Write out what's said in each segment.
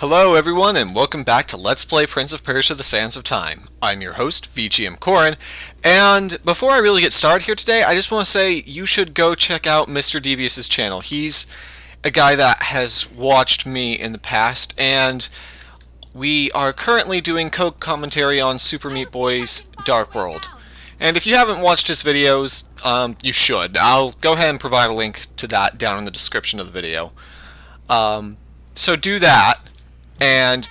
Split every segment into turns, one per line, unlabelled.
Hello everyone and welcome back to Let's Play Prince of Persia: The Sands of Time. I'm your host, VGMKoren, and before I really get started here today, I just want to say you should go check out MrDeebious' channel. He's a guy that has watched me in the past, and we are currently doing co-commentary on Super Meat Boy's Dark World. And if you haven't watched his videos, you should. I'll go ahead and provide a link to that down in the description of the video. So do that. And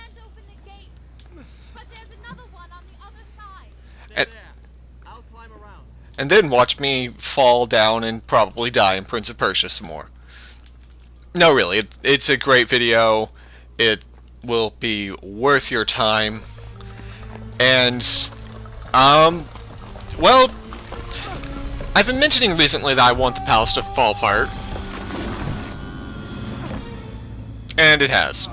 then watch me fall down and probably die in Prince of Persia some more. No, really, it's a great video. It will be worth your time. And, well, I've been mentioning recently that I want the palace to fall apart. And it has.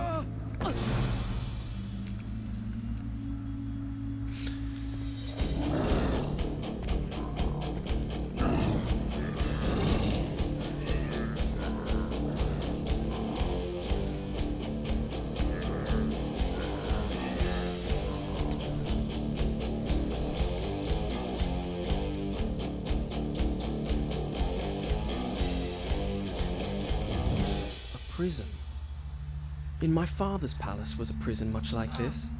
Prison. In my father's palace was a prison much like this.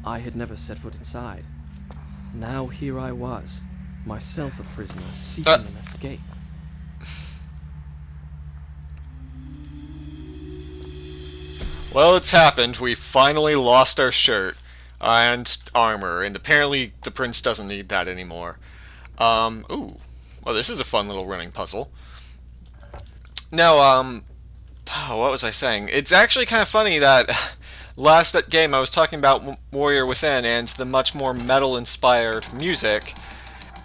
I had never set foot inside. Now here I was, myself a prisoner, seeking an escape.
Well, it's happened. We finally lost our shirt and armor, and apparently the prince doesn't need that anymore. Ooh. Well, this is a fun little running puzzle. No, oh, what was I saying? It's actually kind of funny that last game I was talking about Warrior Within and the much more metal-inspired music,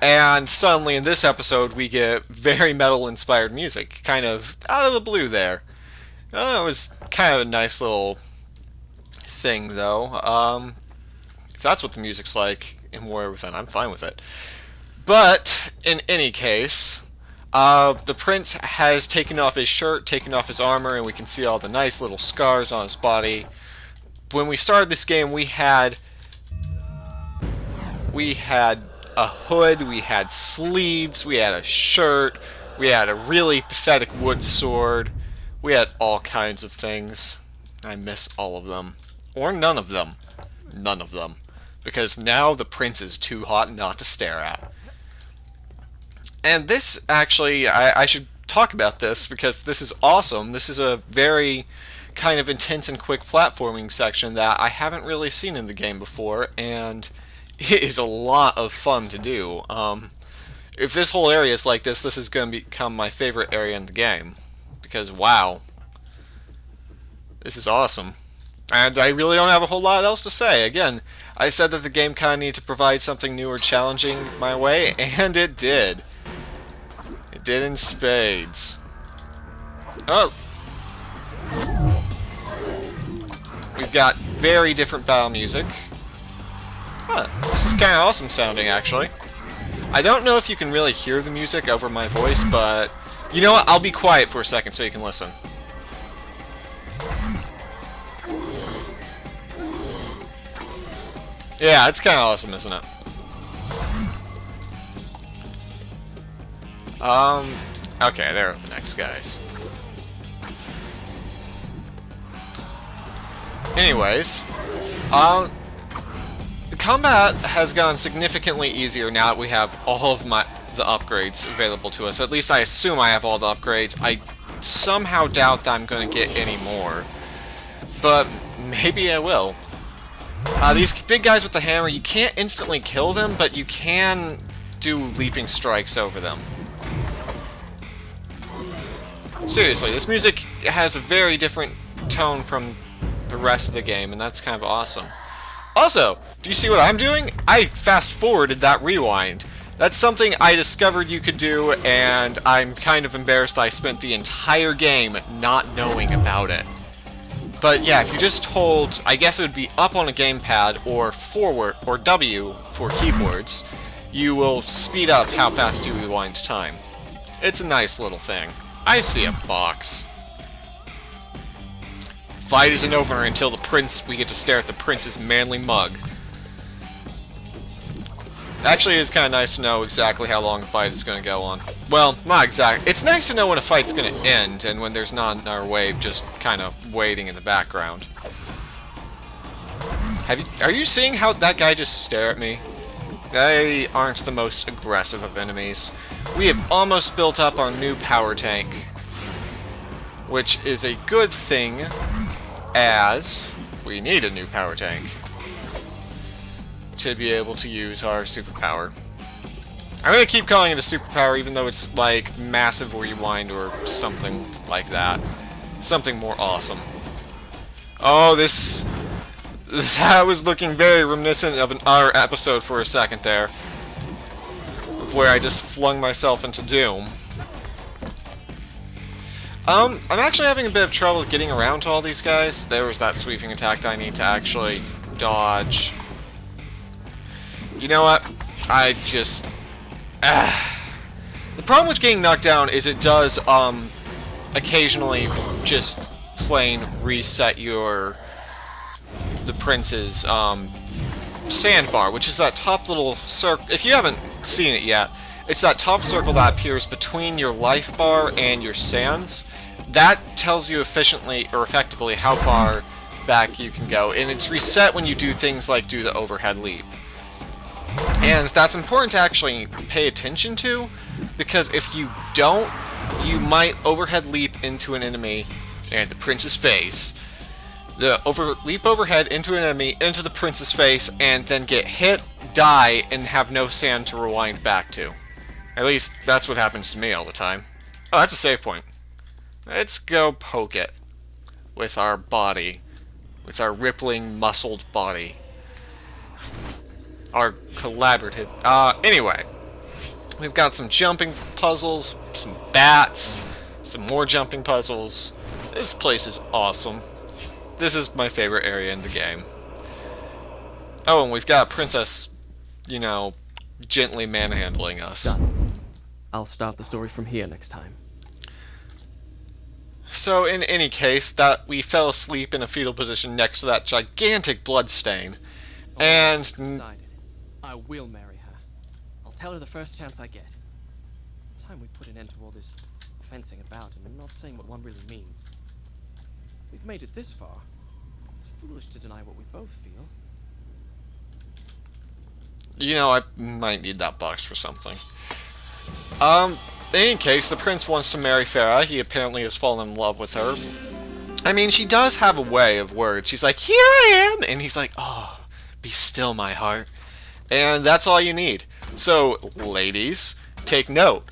and suddenly in this episode we get very metal-inspired music, kind of out of the blue there. It was kind of a nice little thing, though. If that's what the music's like in Warrior Within, I'm fine with it. But, in any case, the prince has taken off his shirt, taken off his armor, and we can see all the nice little scars on his body. When we started this game, we had a hood, we had sleeves, we had a shirt, we had a really pathetic wood sword, we had all kinds of things. I miss all of them. Or none of them. None of them. Because now the prince is too hot not to stare at. And this, actually, I should talk about this because this is awesome. This is a very kind of intense and quick platforming section that I haven't really seen in the game before, and it is a lot of fun to do. If this whole area is like this is going to become my favorite area in the game. Because, wow. This is awesome. And I really don't have a whole lot else to say. Again, I said that the game kind of needed to provide something new or challenging my way, and it did. It did in spades. Oh! We've got very different battle music. Huh, this is kind of awesome sounding, actually. I don't know if you can really hear the music over my voice, but you know what? I'll be quiet for a second so you can listen. Yeah, it's kind of awesome, isn't it? Okay, there are the next guys. Anyways, the combat has gone significantly easier now that we have all of the upgrades available to us. At least I assume I have all the upgrades. I somehow doubt that I'm going to get any more, but maybe I will. These big guys with the hammer, you can't instantly kill them, but you can do leaping strikes over them. Seriously, this music has a very different tone from the rest of the game, and that's kind of awesome. Also, do you see what I'm doing? I fast-forwarded that rewind. That's something I discovered you could do, and I'm kind of embarrassed I spent the entire game not knowing about it. But yeah, if you just hold, I guess it would be up on a gamepad, or forward, or W for keyboards, you will speed up how fast you rewind time. It's a nice little thing. I see a box. fight isn't over until we get to stare at the prince's manly mug. Actually, it's kind of nice to know exactly how long a fight is going to go on. Well, not exactly. It's nice to know when a fight's going to end, and when there's not another wave just kind of waiting in the background. Are you seeing how that guy just stared at me? They aren't the most aggressive of enemies. We have almost built up our new power tank, which is a good thing, as we need a new power tank to be able to use our superpower. I'm going to keep calling it a superpower, even though it's like massive rewind or something like that. Something more awesome. Oh, that was looking very reminiscent of our episode for a second there, of where I just flung myself into doom. I'm actually having a bit of trouble getting around to all these guys. There was that sweeping attack that I need to actually dodge. You know what? The problem with getting knocked down is it does, occasionally just plain reset the prince's, sandbar, which is that top little circle. If you haven't seen it yet, it's that top circle that appears between your life bar and your sands. That tells you effectively how far back you can go, and it's reset when you do things like do the overhead leap. And that's important to actually pay attention to, because if you don't, you might overhead leap into an enemy and the prince's face. Leap overhead into an enemy, into the prince's face, and then get hit, die, and have no sand to rewind back to. At least, that's what happens to me all the time. Oh, that's a save point. Let's go poke it with our body. With our rippling, muscled body. Our collaborative... anyway. We've got some jumping puzzles, some bats, some more jumping puzzles. This place is awesome. This is my favorite area in the game. Oh, and we've got a princess, you know, gently manhandling us.
Done. I'll start the story from here next time.
So, in any case, that we fell asleep in a fetal position next to that gigantic bloodstain. And...
Decided. I will marry her. I'll tell her the first chance I get. Time we put an end to all this fencing about and not saying what one really means. We've made it this far. It's foolish to deny what we both feel.
You know, I might need that box for something. In any case, the prince wants to marry Farah. He apparently has fallen in love with her. I mean, she does have a way of words. She's like, "Here I am!" And he's like, "Oh, be still, my heart." And that's all you need. So, ladies, take note.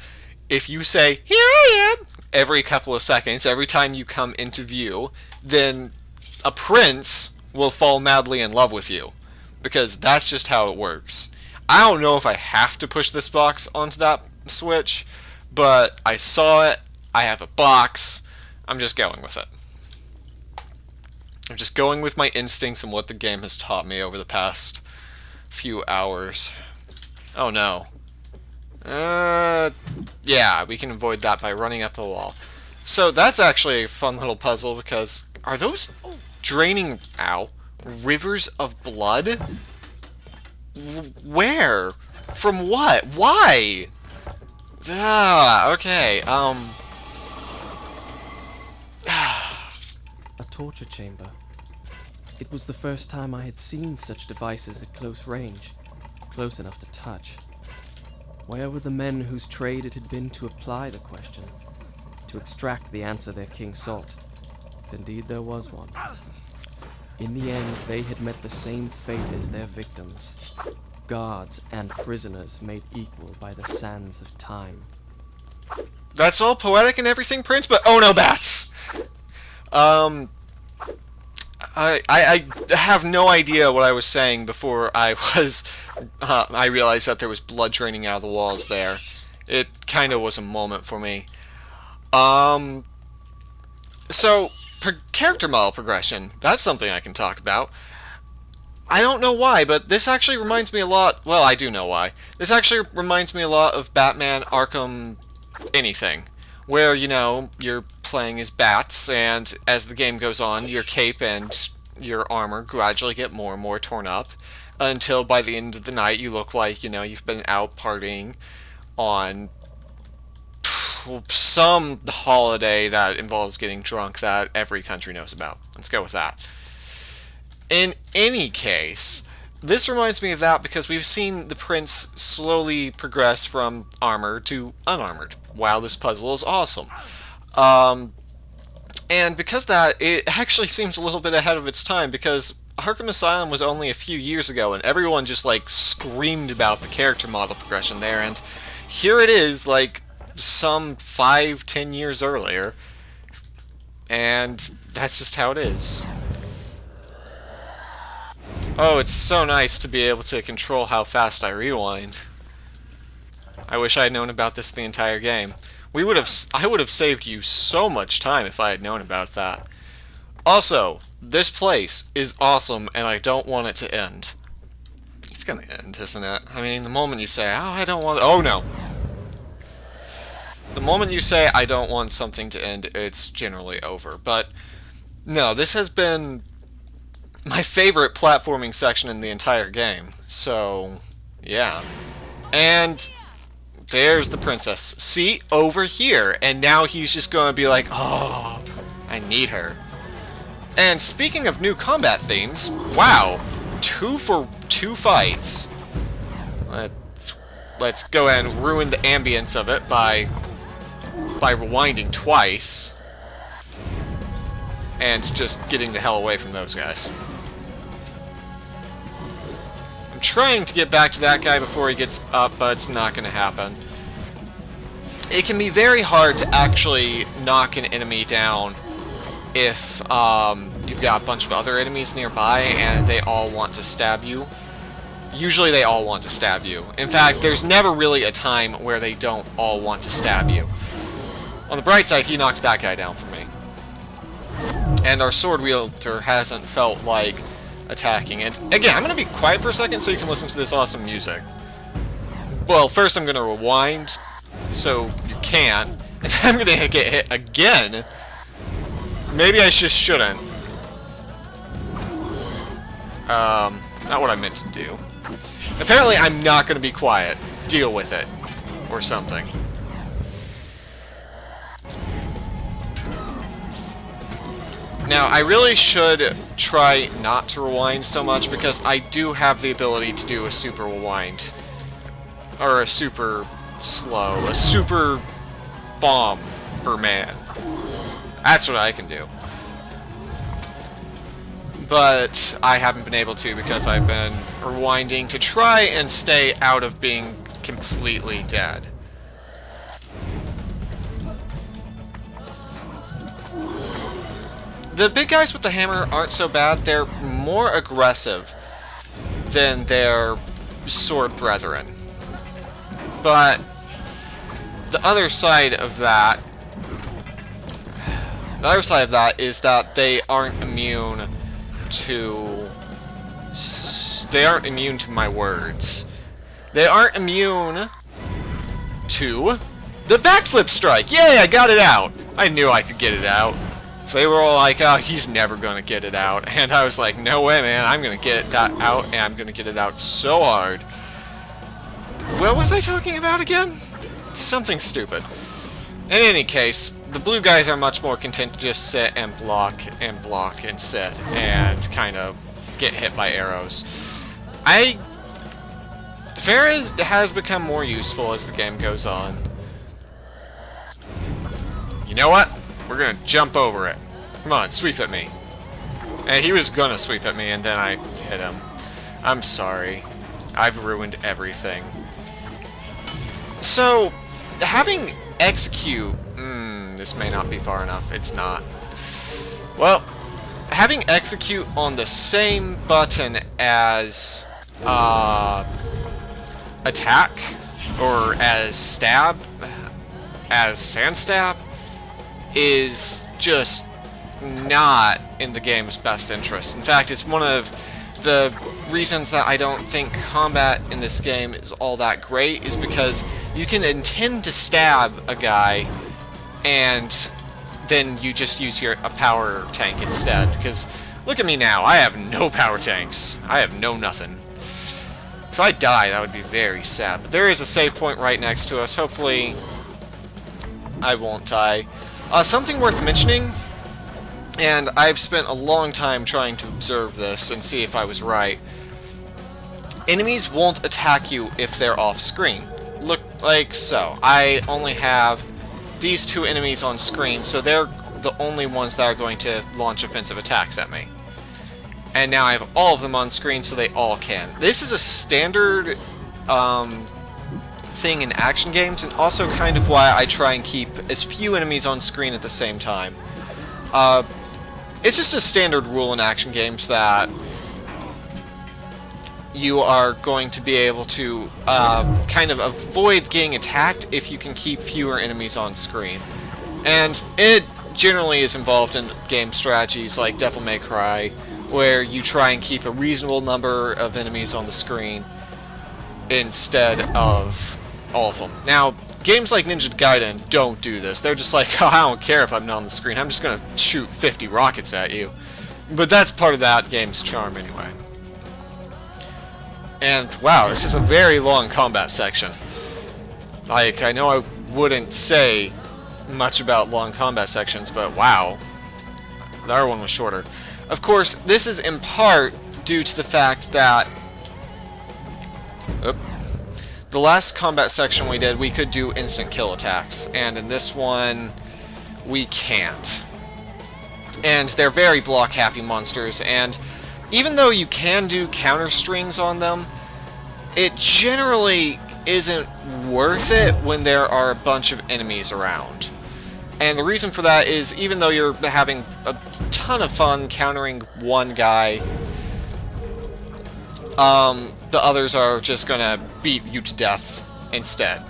If you say, "Here I am," every couple of seconds, every time you come into view, then a prince will fall madly in love with you. Because that's just how it works. I don't know if I have to push this box onto that switch, but I saw it, I have a box, I'm just going with it. I'm just going with my instincts and what the game has taught me over the past few hours. Oh no. Yeah, we can avoid that by running up the wall. So that's actually a fun little puzzle, because are those draining, rivers of blood? Where? From what? Why? Okay,
A torture chamber. It was the first time I had seen such devices at close range, close enough to touch. Where were the men whose trade it had been to apply the question, to extract the answer their king sought? If indeed there was one. In the end, they had met the same fate as their victims. Guards and prisoners made equal by the sands of time.
That's all poetic and everything, Prince, but oh no, bats! I have no idea what I was saying before I realized that there was blood draining out of the walls there. It kind of was a moment for me. So, character model progression, that's something I can talk about. I don't know why, but this actually reminds me a lot... Well, I do know why. This actually reminds me a lot of Batman Arkham anything. Where, you know, you're playing as bats, and as the game goes on, your cape and your armor gradually get more and more torn up, until by the end of the night you look like, you know, you've been out partying on some holiday that involves getting drunk that every country knows about. Let's go with that. In any case, this reminds me of that because we've seen the prince slowly progress from armor to unarmored. Wow, this puzzle is awesome. And because that, it actually seems a little bit ahead of its time, because Arkham Asylum was only a few years ago, and everyone just, like, screamed about the character model progression there, and here it is, like, some 5-10 years earlier, and that's just how it is. Oh, it's so nice to be able to control how fast I rewind. I wish I had known about this the entire game. I would have saved you so much time if I had known about that. Also, this place is awesome, and I don't want it to end. It's gonna end, isn't it? I mean, the moment you say, oh, I don't want... Oh, no. The moment you say, I don't want something to end, it's generally over. But, no, this has been my favorite platforming section in the entire game. So, yeah. And there's the princess. See? Over here. And now he's just going to be like, oh, I need her. And speaking of new combat themes, wow, 2 for 2 fights. Let's go ahead and ruin the ambience of it by rewinding twice. And just getting the hell away from those guys. I'm trying to get back to that guy before he gets up, but it's not going to happen. It can be very hard to actually knock an enemy down if you've got a bunch of other enemies nearby and they all want to stab you. Usually they all want to stab you. In fact, there's never really a time where they don't all want to stab you. On the bright side, he knocked that guy down for me. And our sword wielder hasn't felt like attacking it. Again, I'm going to be quiet for a second so you can listen to this awesome music. Well, first I'm going to rewind so you can't. And then I'm going to get hit again. Maybe I just shouldn't. Not what I meant to do. Apparently I'm not going to be quiet. Deal with it. Or something. Now, I really should try not to rewind so much, because I do have the ability to do a super rewind. Or a super slow. A super bomberman. That's what I can do. But I haven't been able to because I've been rewinding to try and stay out of being completely dead. The big guys with the hammer aren't so bad. They're more aggressive than their sword brethren. But the other side of that is that they aren't immune to my words. They aren't immune to the backflip strike. Yay, I got it out. I knew I could get it out. They were all like, oh, he's never gonna get it out. And I was like, no way, man, I'm gonna get that out, and I'm gonna get it out so hard. What was I talking about again? Something stupid. In any case, the blue guys are much more content to just sit and block and sit and kind of get hit by arrows. Farah has become more useful as the game goes on. You know what? We're gonna jump over it. Come on, sweep at me. And he was gonna sweep at me, and then I hit him. I'm sorry. I've ruined everything. So, having execute... this may not be far enough. It's not. Well, having execute on the same button as attack, or as stab, as sand stab, is just not in the game's best interest. In fact, it's one of the reasons that I don't think combat in this game is all that great, is because you can intend to stab a guy and then you just use a power tank instead. Because look at me now, I have no power tanks. I have no nothing. If I die, that would be very sad. But there is a save point right next to us. Hopefully, I won't die. Something worth mentioning, and I've spent a long time trying to observe this and see if I was right. Enemies won't attack you if they're off-screen. Look like so. I only have these two enemies on screen, so they're the only ones that are going to launch offensive attacks at me. And now I have all of them on screen, so they all can. This is a standard thing in action games, and also kind of why I try and keep as few enemies on screen at the same time. It's just a standard rule in action games that you are going to be able to kind of avoid getting attacked if you can keep fewer enemies on screen. And it generally is involved in game strategies like Devil May Cry, where you try and keep a reasonable number of enemies on the screen instead of all of them. Now, games like Ninja Gaiden don't do this. They're just like, oh, I don't care if I'm not on the screen. I'm just going to shoot 50 rockets at you. But that's part of that game's charm anyway. And, wow, this is a very long combat section. Like, I know I wouldn't say much about long combat sections, but wow. The other one was shorter. Of course, this is in part due to the fact that the last combat section we did, we could do instant kill attacks, and in this one, we can't. And they're very block-happy monsters, and even though you can do counter strings on them, it generally isn't worth it when there are a bunch of enemies around. And the reason for that is, even though you're having a ton of fun countering one guy, the others are just gonna beat you to death instead.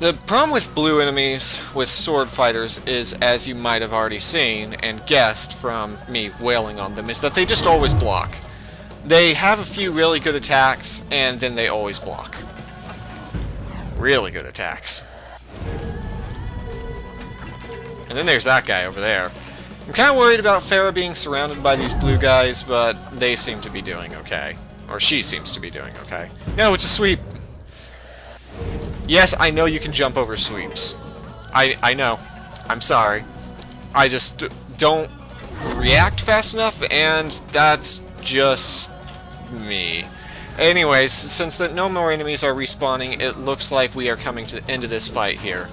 The problem with blue enemies with sword fighters is, as you might have already seen and guessed from me wailing on them, is that they just always block. They have a few really good attacks, and then they always block. Really good attacks. And then there's that guy over there. I'm kind of worried about Farah being surrounded by these blue guys, but they seem to be doing okay. Or she seems to be doing okay. No, it's a sweep! Yes, I know you can jump over sweeps. I know. I'm sorry. I just don't react fast enough, and that's just me. Anyways, since no more enemies are respawning, it looks like we are coming to the end of this fight here.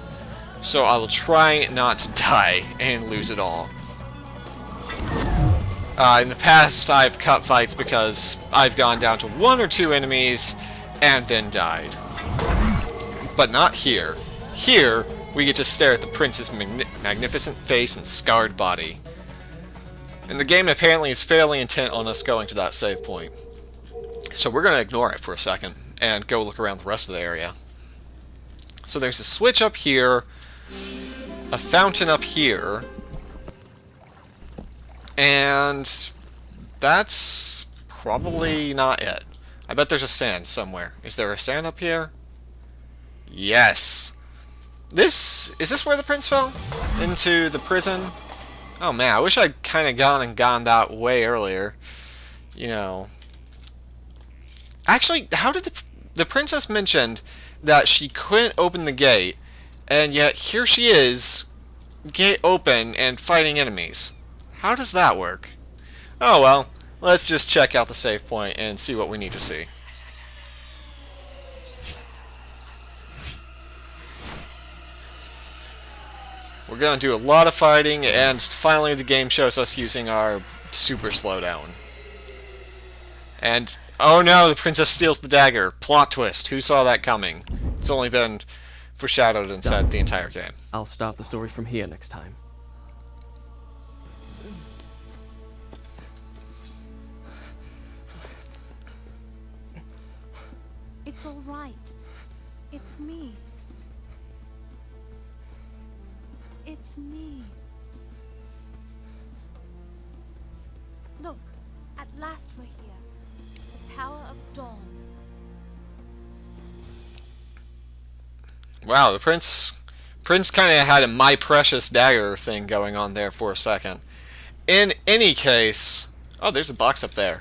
So I will try not to die and lose it all. In the past, I've cut fights because I've gone down to 1 or 2 enemies and then died. But not here. Here, we get to stare at the prince's magnificent face and scarred body. And the game apparently is fairly intent on us going to that save point. So we're going to ignore it for a second and go look around the rest of the area. So there's a switch up here, a fountain up here, and that's probably not it. I bet there's a sand somewhere. Is there a sand up here? Yes. Is this where the prince fell? Into the prison? Oh man, I wish I'd kind of gone that way earlier. You know. Actually, how did the princess mentioned that she couldn't open the gate, and yet here she is, gate open and fighting enemies. How does that work? Oh well, let's just check out the save point and see what we need to see. We're going to do a lot of fighting, and finally the game shows us using our super slowdown. And, oh no, the princess steals the dagger. Plot twist. Who saw that coming? It's only been foreshadowed and said the entire game.
I'll start the story from here next time.
It's all right. It's me. It's me. Look, at last we're here. The Tower of Dawn.
Wow, the prince Prince kind of had a my precious dagger thing going on there for a second. In any case, oh, there's a box up there.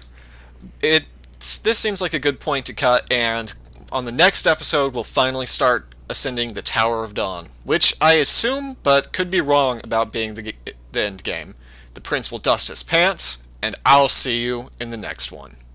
This seems like a good point to cut, and on the next episode, we'll finally start ascending the Tower of Dawn, which I assume, but could be wrong about being the end game. The prince will dust his pants, and I'll see you in the next one.